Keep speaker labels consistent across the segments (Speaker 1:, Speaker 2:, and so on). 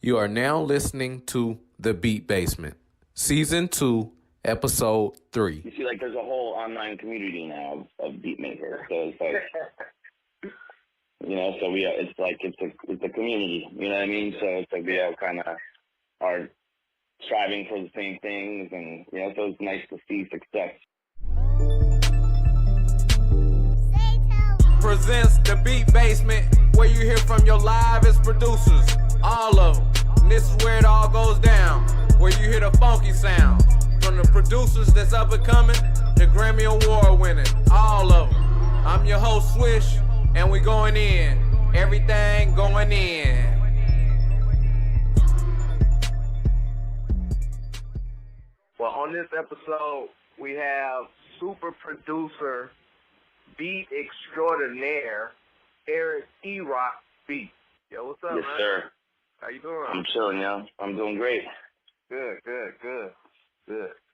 Speaker 1: You are now listening to The Beat Basement, Season 2, Episode 3.
Speaker 2: You see, like, there's a whole online community now of beat makers. So it's like, you know, so it's a community. You know what I mean? So it's like we all kind of are striving for the same things, and you know, so it's nice to see success.
Speaker 1: Presents The Beat Basement, where you hear from your livest producers, all of them. And this is where it all goes down, where you hear the funky sound from the producers that's up and coming, the Grammy Award winning, all of them. I'm your host Swish, and we going in. Everything going in.
Speaker 3: Well, on this episode, we have super producer, beat extraordinaire, Erock beat. Yo, what's up,
Speaker 2: Yes,
Speaker 3: man?
Speaker 2: sir.
Speaker 3: How you doing?
Speaker 2: I'm chilling, yo. I'm doing great.
Speaker 3: Good.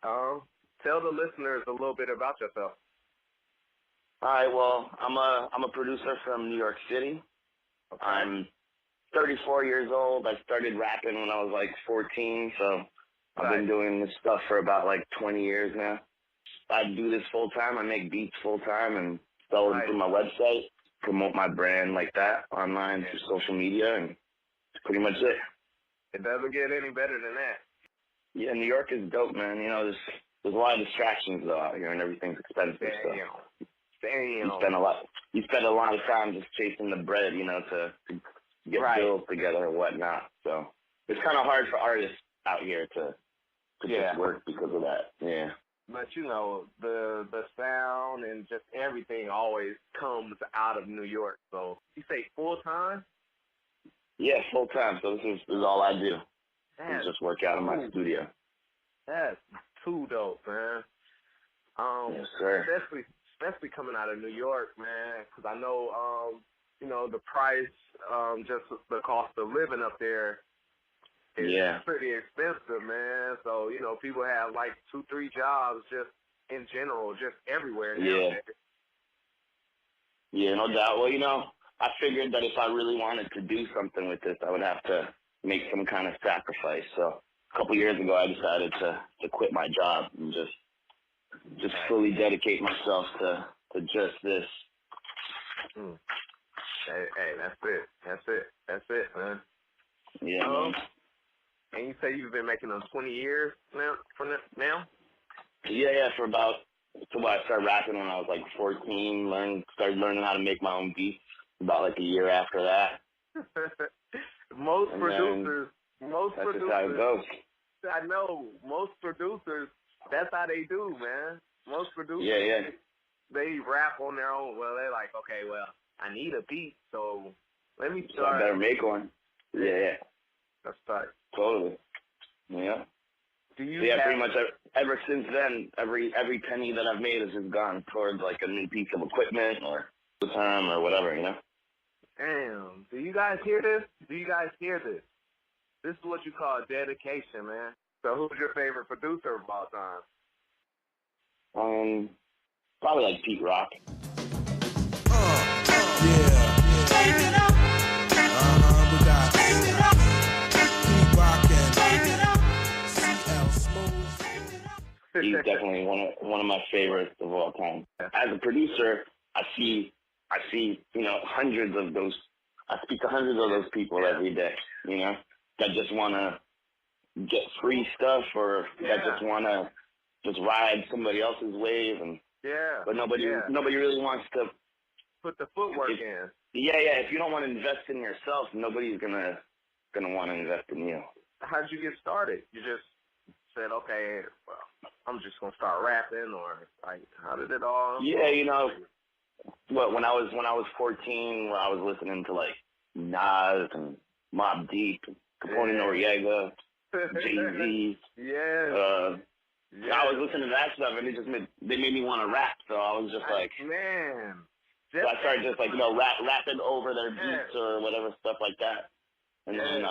Speaker 3: Tell the listeners a little bit about yourself.
Speaker 2: All right, well, I'm a producer from New York City.
Speaker 3: Okay.
Speaker 2: I'm 34 years old. I started rapping when I was like 14, so I've been doing this stuff for about like 20 years now. I do this full time. I make beats full time and sell them through my website, promote my brand like that online through social media, and that's pretty much it.
Speaker 3: It doesn't get any better than that.
Speaker 2: Yeah, New York is dope, man. You know, there's a lot of distractions though out here, and everything's expensive.
Speaker 3: Damn.
Speaker 2: You spend a lot of time just chasing the bread, you know, to get bills together and whatnot. So it's kind of hard for artists out here to just work because of that. Yeah.
Speaker 3: But you know, the sound and just everything always comes out of New York. So you say full time?
Speaker 2: Yeah, full time. So this is all I do. I just work out in my studio.
Speaker 3: That's too dope, man.
Speaker 2: Yes, sir.
Speaker 3: Especially coming out of New York, man, because I know, you know, the price, just the cost of living up there is pretty expensive, man. So, you know, people have like 2-3 jobs just in general, just everywhere now.
Speaker 2: Yeah, no doubt. Well, you know, I figured that if I really wanted to do something with this, I would have to make some kind of sacrifice. So a couple years ago, I decided to quit my job and just fully dedicate myself to just this.
Speaker 3: Hey, that's it, man.
Speaker 2: Yeah, man.
Speaker 3: And you say you've been making them 20 years now?
Speaker 2: Yeah, so I started rapping when I was like 14, started learning how to make my own beats about like a year after that.
Speaker 3: Most producers,
Speaker 2: that's just how it goes.
Speaker 3: I know, most producers, that's how they do, man. Most producers, they rap on their own. Well, they're like, okay, well, I need a beat, so let me start.
Speaker 2: So I better make one. Yeah.
Speaker 3: That's tight.
Speaker 2: Totally. Yeah. Pretty much ever since then, every penny that I've made has just gone towards like a new piece of equipment or time or whatever, you know?
Speaker 3: Damn. Do you guys hear this? This is what you call dedication, man. So who's your favorite producer of all time?
Speaker 2: Probably like Pete Rock.
Speaker 4: Turn it up. We got Pete Rock and CL Smooth.
Speaker 2: He's definitely one of my favorites of all time. As a producer, I see, you know, hundreds of those. I speak to hundreds of those people every day, you know, that just want to get free stuff or that just want to just ride somebody else's wave, but nobody really wants to
Speaker 3: put the footwork in.
Speaker 2: Yeah. If you don't want to invest in yourself, nobody's gonna want to invest in you.
Speaker 3: How'd you get started? You just said, okay, well, I'm just gonna start rapping, or like, how did it all?
Speaker 2: Yeah, you know, when I was 14, I was listening to like Nas and Mobb Deep, Capone Noriega, Jay-Z. I was listening to that stuff, and they made me want to rap. So I was just like,
Speaker 3: man.
Speaker 2: So I started just like, you know, rapping over their beats or whatever stuff like that. And then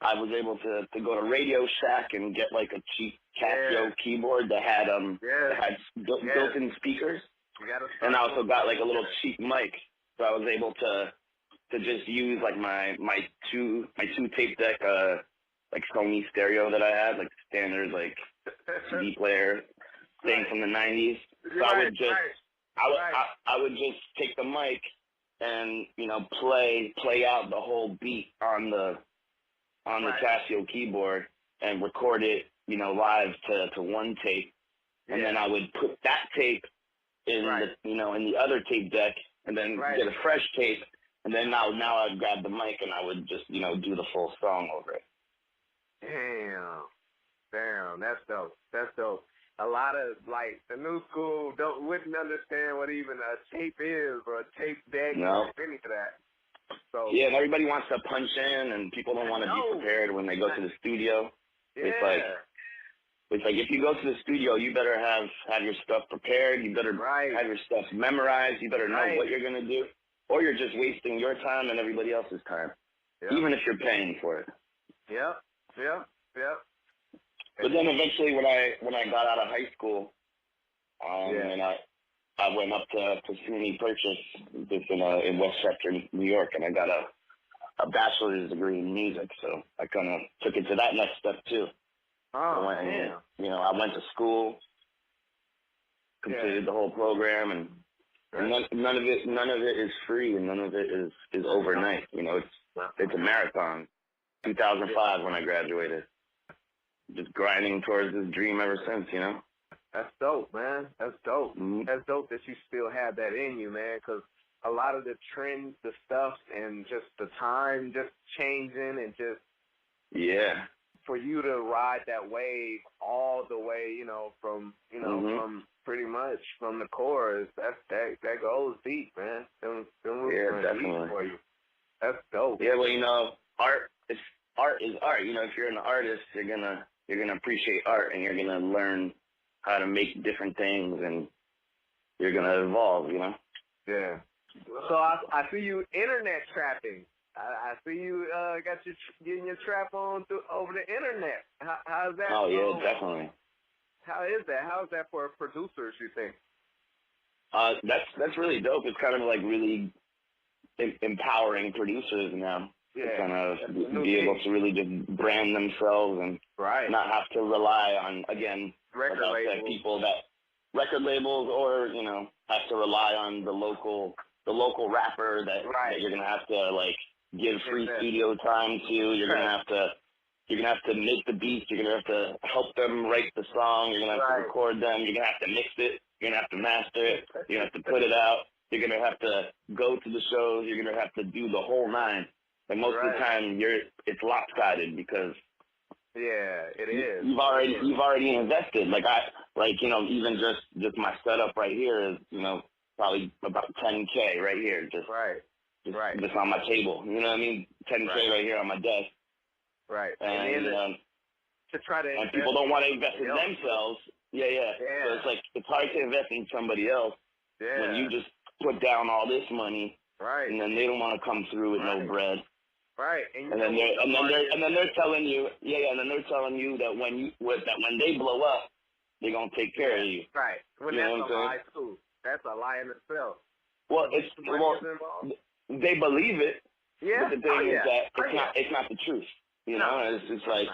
Speaker 2: I was able to go to Radio Shack and get like a cheap Casio keyboard that had built-in speakers. And I also got like a little cheap mic, so I was able to to just use like my two tape deck like Sony stereo that I had, like standard like CD player thing from the 90s. So I would just take the mic and, you know, play out the whole beat on the Casio keyboard and record it, you know, live to one tape. And then I would put that tape in the, you know, in the other tape deck and then get a fresh tape. And then now I'd grab the mic and I would just, you know, do the full song over it.
Speaker 3: Damn, that's dope. A lot of, like, the new school wouldn't understand what even a tape is or a tape deck or any of that. So
Speaker 2: yeah, and everybody wants to punch in, and people don't want to be prepared when they go to the studio.
Speaker 3: Yeah.
Speaker 2: It's like if you go to the studio, you better have your stuff prepared. You better have your stuff memorized. You better know what you're gonna do, or you're just wasting your time and everybody else's time, even if you're paying for it.
Speaker 3: Yep.
Speaker 2: But then eventually, when I got out of high school, and I went up to SUNY Purchase just in Westchester, New York, and I got a bachelor's degree in music. So I kind of took it to that next step too.
Speaker 3: Oh,
Speaker 2: you know, I went to school, completed the whole program, and none of it is free, and none of it is overnight. You know, it's a marathon. 2005 when I graduated. Just grinding towards this dream ever since, you know?
Speaker 3: That's dope, man. That's dope.
Speaker 2: Mm-hmm.
Speaker 3: That's dope that you still have that in you, man, because a lot of the trends, the stuff, and just the time just changing and just...
Speaker 2: Yeah.
Speaker 3: For you to ride that wave all the way, you know, from pretty much from the chorus, that goes deep, man. Them
Speaker 2: definitely.
Speaker 3: For you. That's dope.
Speaker 2: Yeah, well, you know, art is art. You know, if you're an artist, you're gonna appreciate art, and you're gonna learn how to make different things, and you're gonna evolve. You know.
Speaker 3: Yeah. So I see you internet trapping. I see you got getting your trap on over the internet. How's that?
Speaker 2: Oh yeah, definitely.
Speaker 3: How is that? How is that for producers, you think?
Speaker 2: That's really dope. It's kind of like really empowering producers now.
Speaker 3: Yeah.
Speaker 2: Kind of be able to really just brand themselves and not have to rely on, again,
Speaker 3: record
Speaker 2: labels, or, you know, have to rely on the local rapper that you're gonna have to like give free studio time to. You're gonna have to make the beats. You're gonna have to help them write the song. You're gonna have to record them. You're gonna have to mix it. You're gonna have to master it. You're gonna have to put it out. You're gonna have to go to the shows. You're gonna have to do the whole nine. And most of the time, it's lopsided because
Speaker 3: it is.
Speaker 2: You've already invested. You know, even just my setup right here is, you know, probably about $10K right here, just on my table. You know what I mean? $10K right here on my desk.
Speaker 3: Right.
Speaker 2: And
Speaker 3: to try to
Speaker 2: and people don't want to invest in themselves. Yeah. So it's like it's hard to invest in somebody else when you just put down all this money, and then they don't want to come through with no bread.
Speaker 3: Right.
Speaker 2: And then they're telling you, and then they're telling you that when they blow up, they're gonna take care of you.
Speaker 3: Right. When that's a lie too. That's a lie in itself.
Speaker 2: Well, they believe it.
Speaker 3: Yeah.
Speaker 2: But the thing is that it's not the truth. You know, it's like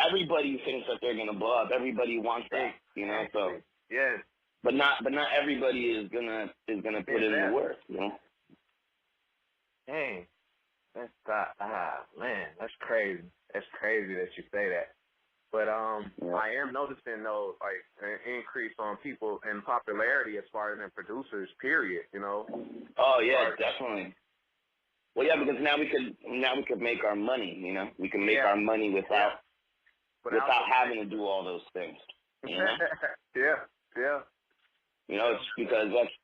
Speaker 2: everybody thinks that they're gonna blow up. Everybody wants that. You know, so but not everybody is gonna put in the work. You know.
Speaker 3: Dang. Man, that's crazy. That's crazy that you say that. But I am noticing though, like an increase on people in popularity as far as in producers. Period. You know.
Speaker 2: Oh yeah, definitely. Well, yeah, because now we could make our money. You know, we can make our money without having to do all those things. You know?
Speaker 3: Yeah.
Speaker 2: You know, it's because that's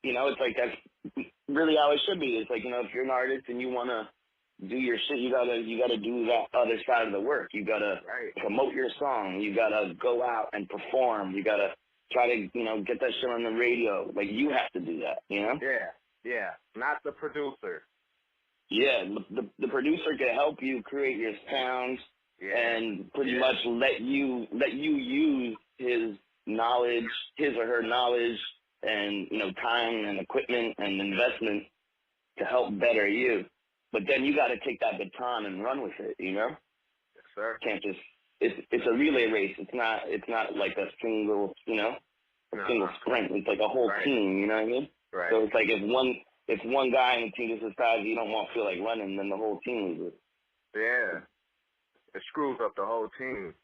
Speaker 2: really how it should be. It's like, you know, if you're an artist and you wanna do your shit, you gotta do that other side of the work. You gotta promote your song. You gotta go out and perform. You gotta try to, you know, get that shit on the radio. Like, you have to do that, you know?
Speaker 3: Yeah. Not the producer.
Speaker 2: Yeah, the producer can help you create your sounds and pretty much let you use his knowledge, his or her knowledge, and, you know, time and equipment and investment to help better you. But then you got to take that baton and run with it, you know?
Speaker 3: Yes, sir.
Speaker 2: Can't just, it's a relay race. It's not like a single, you know, single sprint. It's like a whole team, you know what I mean?
Speaker 3: Right.
Speaker 2: So it's like if one guy in the team just decides you don't want to feel like running, then the whole team loses.
Speaker 3: Yeah. It screws up the whole team.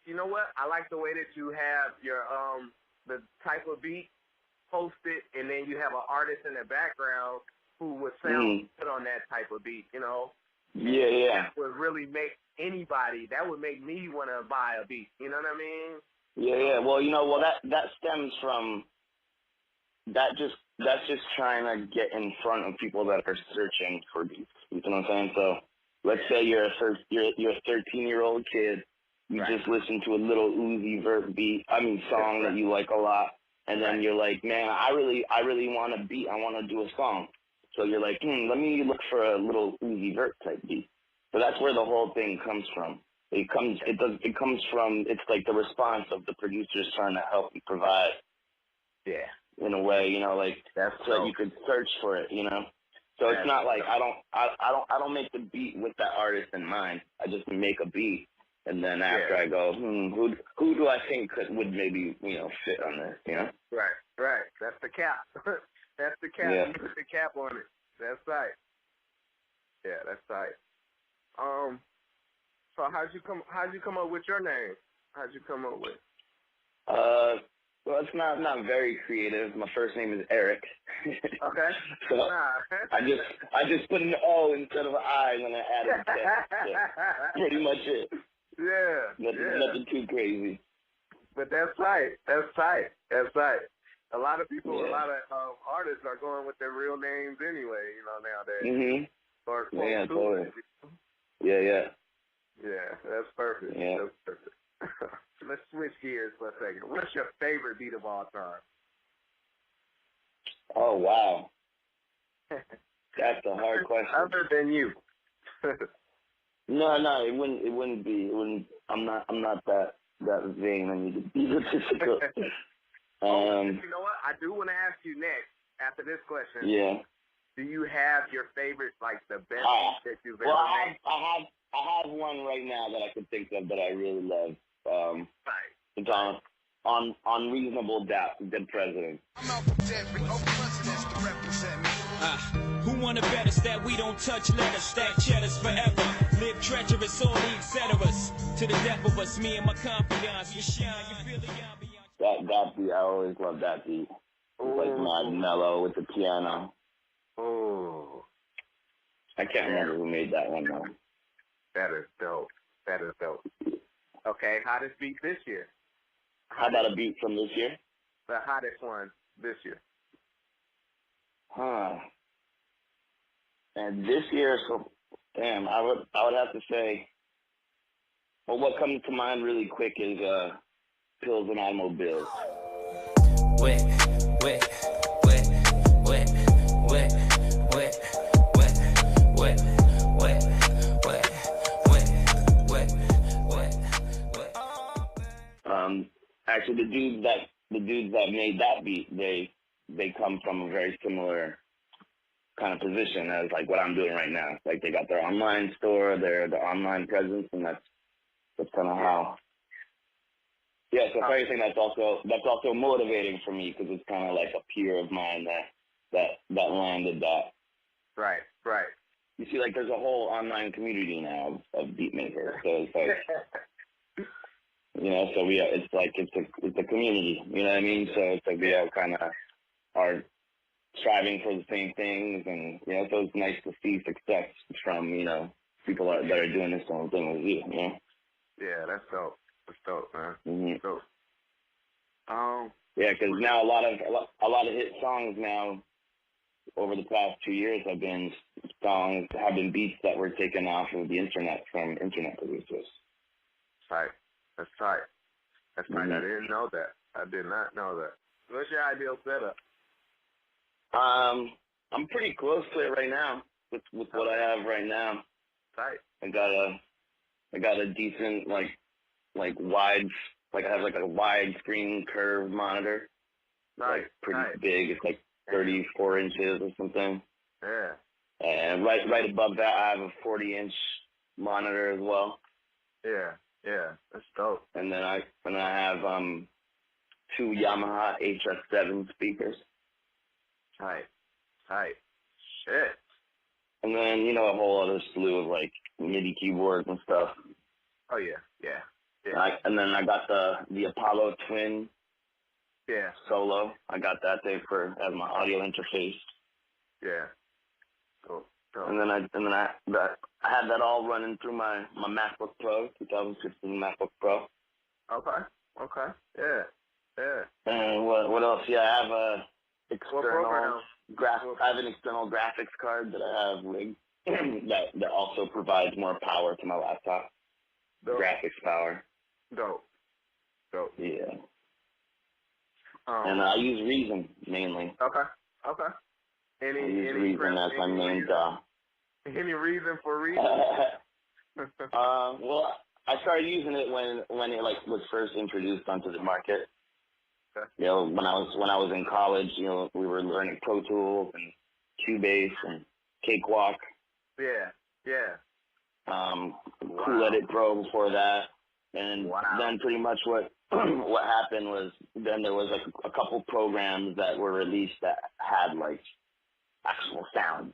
Speaker 3: You know what? I like the way that you have your the type of beat posted, and then you have an artist in the background who would sound good on that type of beat, you know?
Speaker 2: Yeah.
Speaker 3: That would really make anybody, that would make me want to buy a beat, you know what I mean?
Speaker 2: Yeah. Well, that stems from, that's just trying to get in front of people that are searching for beats. You know what I'm saying? So let's say you're a 13-year-old kid. You just listen to a little Uzi Vert song that you like a lot, and then you're like, man, I really want a beat. I want to do a song. So you're like, let me look for a little Uzi Vert type beat. So that's where the whole thing comes from. It comes from, it's like the response of the producers trying to help you provide.
Speaker 3: Yeah.
Speaker 2: In a way, you know, like
Speaker 3: that's
Speaker 2: so that you could search for it, you know. So it's not like I don't make the beat with that artist in mind. I just make a beat, and then after I go, who do I think would maybe, you know, fit on this, you know?
Speaker 3: Right. That's the cap. That's the cap.
Speaker 2: Yeah.
Speaker 3: You put the cap on it. That's right. Yeah, that's right. So how'd you come up with your name? How'd you come up with?
Speaker 2: Well, it's not very creative. My first name is Erock.
Speaker 3: Okay.
Speaker 2: So I just put an O instead of an I when I added the text. So pretty much it.
Speaker 3: Yeah.
Speaker 2: Nothing too crazy.
Speaker 3: But that's right. A lot of people, a lot of artists are going with their real names anyway, you know, nowadays.
Speaker 2: Yeah, totally. Yeah.
Speaker 3: Yeah, that's perfect.
Speaker 2: Yeah.
Speaker 3: That's perfect. Let's switch gears for a second. What's your favorite beat of all time?
Speaker 2: Oh, wow. That's a hard question.
Speaker 3: Other than you.
Speaker 2: No, it wouldn't be. I'm not that vain. I need to be difficult.
Speaker 3: You know what? I do want to ask you next, after this question.
Speaker 2: Yeah.
Speaker 3: Do you have your favorite, like the best that you've ever made?
Speaker 2: I have one right now that I could think of that I really love. It's on Reasonable Doubt, Dead President.
Speaker 5: I'm out for dead, no presidents to represent me. Who wanna bet us that we don't touch letters, stack cheddars forever, live treacherous, all the etceteras, to the death of us, me and my confidants, we shine, you feel the ambiance.
Speaker 2: That beat, I always love that beat. It's like mad mellow with the piano.
Speaker 3: Oh.
Speaker 2: I can't remember who made that one though.
Speaker 3: That is dope. Okay, hottest beat this year.
Speaker 2: How about a beat from this year?
Speaker 3: The hottest one this year.
Speaker 2: And this year, so damn, I would have to say. Well, what comes to mind really quick is Pills and Automobiles.
Speaker 6: Wet.
Speaker 2: Actually, the dudes that made that beat, they come from a very similar kind of position as like what I'm doing right now. Like they got their online store, their online presence, and that's kind of how. Yeah, so if anything, that's also motivating for me because it's kind of like a peer of mine that landed that.
Speaker 3: Right.
Speaker 2: You see, like there's a whole online community now of beat makers, so it's like. You know, so it's a community, you know what I mean? So it's like we all kind of are striving for the same things, and, you know, so it's nice to see success from, you know, people that are doing the same thing with you, you know?
Speaker 3: Yeah, that's dope. That's dope, man.
Speaker 2: Mm-hmm.
Speaker 3: Dope.
Speaker 2: Yeah, because now a lot of hit songs now over the past 2 years have been beats that were taken off of the internet from internet producers.
Speaker 3: Right. That's tight.
Speaker 2: Mm-hmm.
Speaker 3: I didn't know that. I did not know that. What's your ideal setup?
Speaker 2: I'm pretty close to it right now with what I have right now.
Speaker 3: Tight.
Speaker 2: I got a decent like wide, like I have like a widescreen curved monitor.
Speaker 3: Nice.
Speaker 2: Like pretty big. It's like 34 inches or something.
Speaker 3: Yeah.
Speaker 2: And right above that, I have a 40-inch monitor as well.
Speaker 3: Yeah, that's dope.
Speaker 2: And then I have 2 Yamaha HS7 speakers.
Speaker 3: Tight. Shit.
Speaker 2: And then, you know, a whole other slew of like MIDI keyboards and stuff.
Speaker 3: Oh yeah.
Speaker 2: And then I got the Apollo Twin Solo. I got that thing as my audio interface.
Speaker 3: Yeah. Cool.
Speaker 2: And then I had that all running through my MacBook Pro, 2015 MacBook Pro.
Speaker 3: Okay. Yeah.
Speaker 2: And what else? Yeah, I have I have an external graphics card that I have rigged that also provides more power to my laptop.
Speaker 3: Dope.
Speaker 2: Graphics power.
Speaker 3: Dope.
Speaker 2: Yeah. And I use Reason mainly.
Speaker 3: Okay.
Speaker 2: I use Reason as my main DAW.
Speaker 3: Any reason for Reason?
Speaker 2: Well, I started using it when it like was first introduced onto the market.
Speaker 3: Okay.
Speaker 2: You know, when I was in college, you know, we were learning Pro Tools and Cubase and Cakewalk.
Speaker 3: Yeah.
Speaker 2: Cool Edit Pro before that, and then pretty much what happened was then there was like a couple programs that were released that had like actual sounds.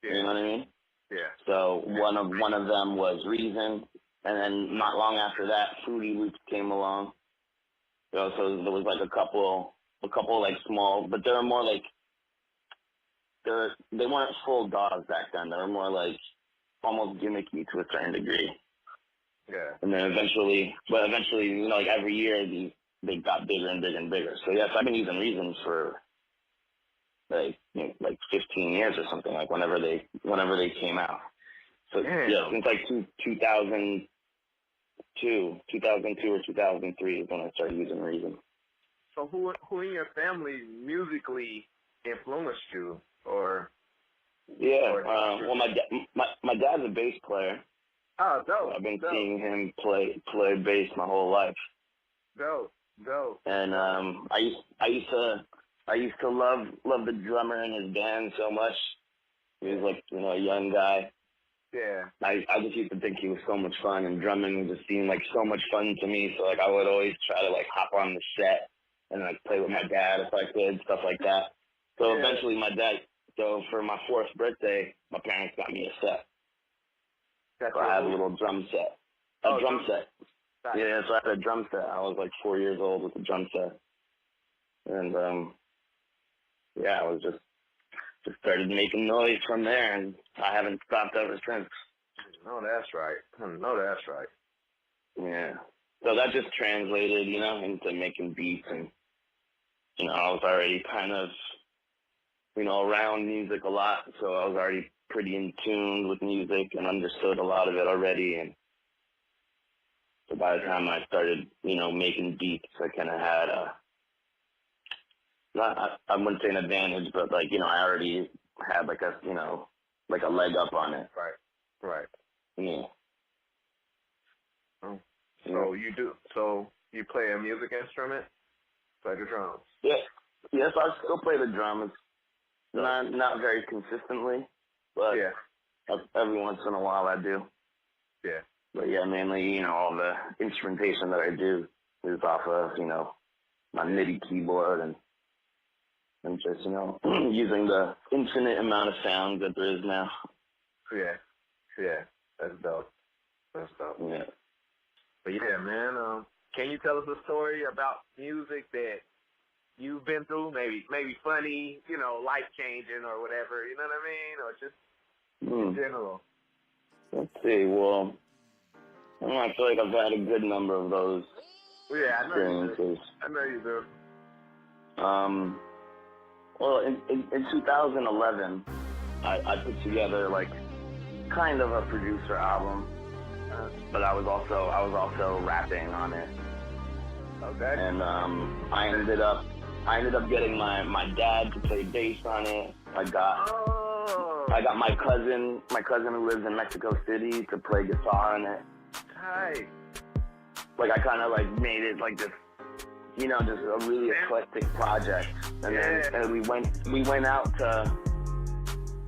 Speaker 3: Yeah.
Speaker 2: You know what I mean?
Speaker 3: Yeah.
Speaker 2: So one of them was Reason, and then not long after that, Fruity Loops came along. You know, so there was like a couple like small, but they were more like they weren't full DAWs back then. They were more like almost gimmicky to a certain degree.
Speaker 3: Yeah.
Speaker 2: And then eventually, you know, like every year they got bigger and bigger and bigger. So yes, I've been using Reason for like 15 years or something, like whenever they came out. So yeah, since like 2002 or 2003 is when I started using Reason.
Speaker 3: So who in your family musically influenced you, or?
Speaker 2: Yeah, well, my dad's a bass player.
Speaker 3: Oh, dope.
Speaker 2: So I've been seeing him play bass my whole life.
Speaker 3: Dope.
Speaker 2: And I used to love the drummer in his band so much. He was like, you know, a young guy.
Speaker 3: Yeah.
Speaker 2: I just used to think he was so much fun, and drumming just seemed like so much fun to me. So like I would always try to like hop on the set and like play with my dad if I could, stuff like that. So eventually so for my 4th birthday, my parents got me a set. So I had a little drum set. Drum set. Yeah, so I had a drum set. I was like 4 years old with a drum set. And I was just started making noise from there, and I haven't stopped ever since.
Speaker 3: No, that's right.
Speaker 2: Yeah. So that just translated, you know, into making beats, and, you know, I was already kind of, you know, around music a lot, so I was already pretty in tune with music and understood a lot of it already, and so by the time I started, you know, making beats, I kind of had I wouldn't say an advantage, but like, you know, I already had like a, you know, like a leg up on it.
Speaker 3: Right.
Speaker 2: Yeah.
Speaker 3: Oh. So you play a music instrument? Play the drums?
Speaker 2: Yeah. Yes, I still play the drums. Not very consistently, but every once in a while I do.
Speaker 3: Yeah.
Speaker 2: But yeah, mainly, you know, all the instrumentation that I do is off of, you know, my MIDI keyboard and just, you know, using the infinite amount of sound that there is now.
Speaker 3: Yeah. That's dope.
Speaker 2: Yeah.
Speaker 3: But yeah, man, can you tell us a story about music that you've been through? Maybe funny, you know, life-changing or whatever, you know what I mean? Or just in general.
Speaker 2: Let's see, well, I feel like I've had a good number of those experiences.
Speaker 3: I know you do.
Speaker 2: Well, in 2011, I put together like kind of a producer album, but I was also rapping on it.
Speaker 3: Okay.
Speaker 2: And I ended up getting my dad to play bass on it. I got my cousin who lives in Mexico City to play guitar on it.
Speaker 3: Hi.
Speaker 2: Like I kind of like made it like this, you know, just a really eclectic project. And then we went out to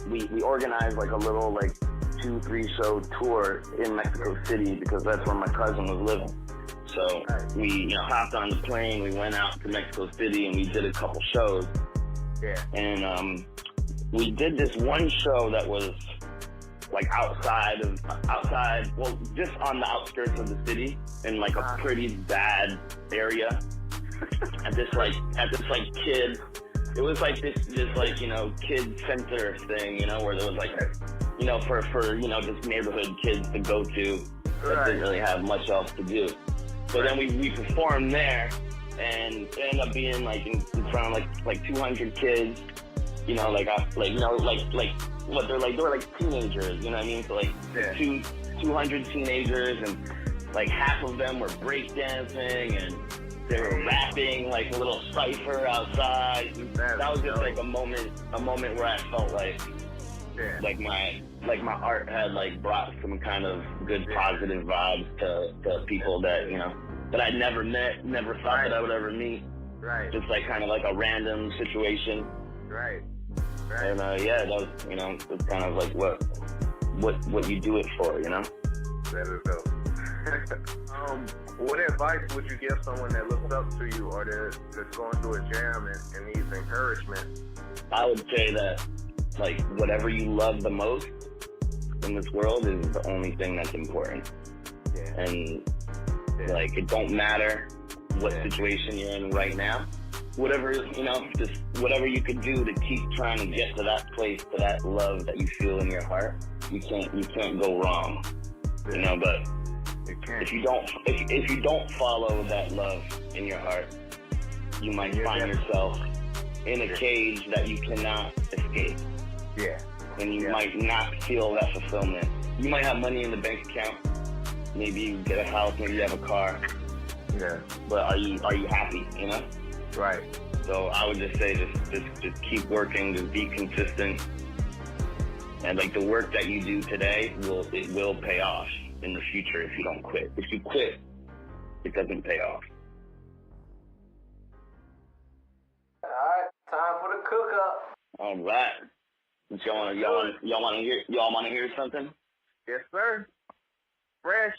Speaker 2: we organized like a little like 2-3 show tour in Mexico City because that's where my cousin was living. So we hopped on the plane, we went out to Mexico City and we did a couple shows.
Speaker 3: Yeah.
Speaker 2: And we did this one show that was like outside, well, just on the outskirts of the city in like a pretty bad area. at this kid, it was like this like, kid center thing, where there was like, for just neighborhood kids to go to that didn't really have much else to do. So then we performed there, and it ended up being like in front of like 200 kids, they were like teenagers, you know what I mean? So like 200 teenagers, and like half of them were breakdancing, and they were rapping like a little cipher outside. That was just like a moment where I felt like my art had like brought some kind of good positive vibes to people that that I'd never met, never thought that I would ever meet.
Speaker 3: Right.
Speaker 2: Just like kind of like a random situation.
Speaker 3: Right.
Speaker 2: And that was it's kind of like what you do it for,
Speaker 3: That is dope. What advice would you give someone that looks up to you or that's going through a jam and needs encouragement?
Speaker 2: I would say that like whatever you love the most in this world is the only thing that's important.
Speaker 3: Yeah.
Speaker 2: And like it don't matter what situation you're in right now. Whatever, just whatever you could do to keep trying to get to that place, to that love that you feel in your heart, you can't go wrong. But if you don't follow that love in your heart, you might find yourself in a cage that you cannot escape.
Speaker 3: Yeah.
Speaker 2: And you might not feel that fulfillment. You might have money in the bank account. Maybe you get a house, maybe you have a car.
Speaker 3: Yeah.
Speaker 2: But are you happy,
Speaker 3: Right.
Speaker 2: So I would just say just keep working, just be consistent. And like the work that you do today will pay off in the future if you don't quit. If you quit, it doesn't pay off.
Speaker 1: All right, time for the cook up.
Speaker 2: All right. Y'all want to hear something?
Speaker 3: Yes, sir. Fresh.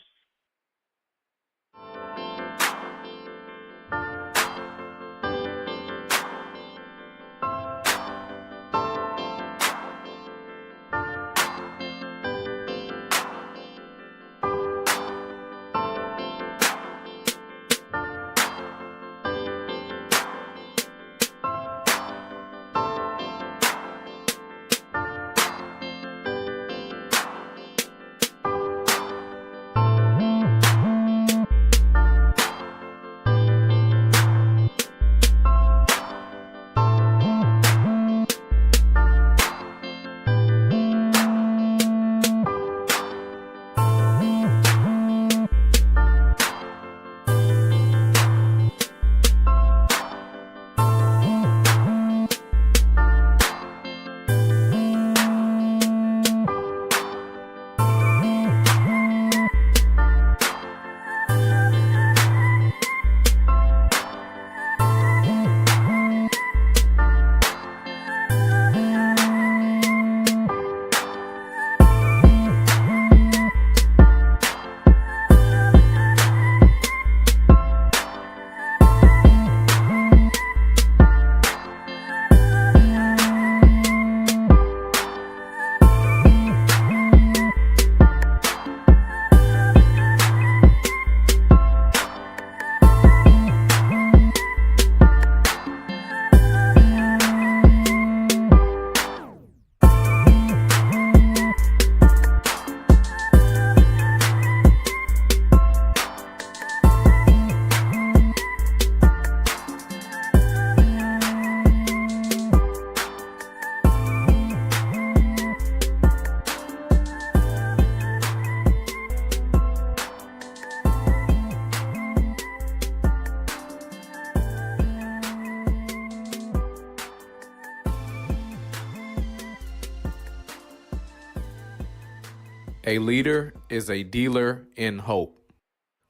Speaker 1: A leader is a dealer in hope.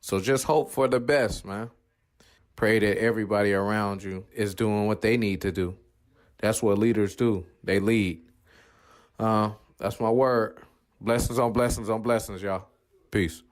Speaker 1: So just hope for the best, man. Pray that everybody around you is doing what they need to do. That's what leaders do. They lead. That's my word. Blessings on blessings on blessings, y'all. Peace.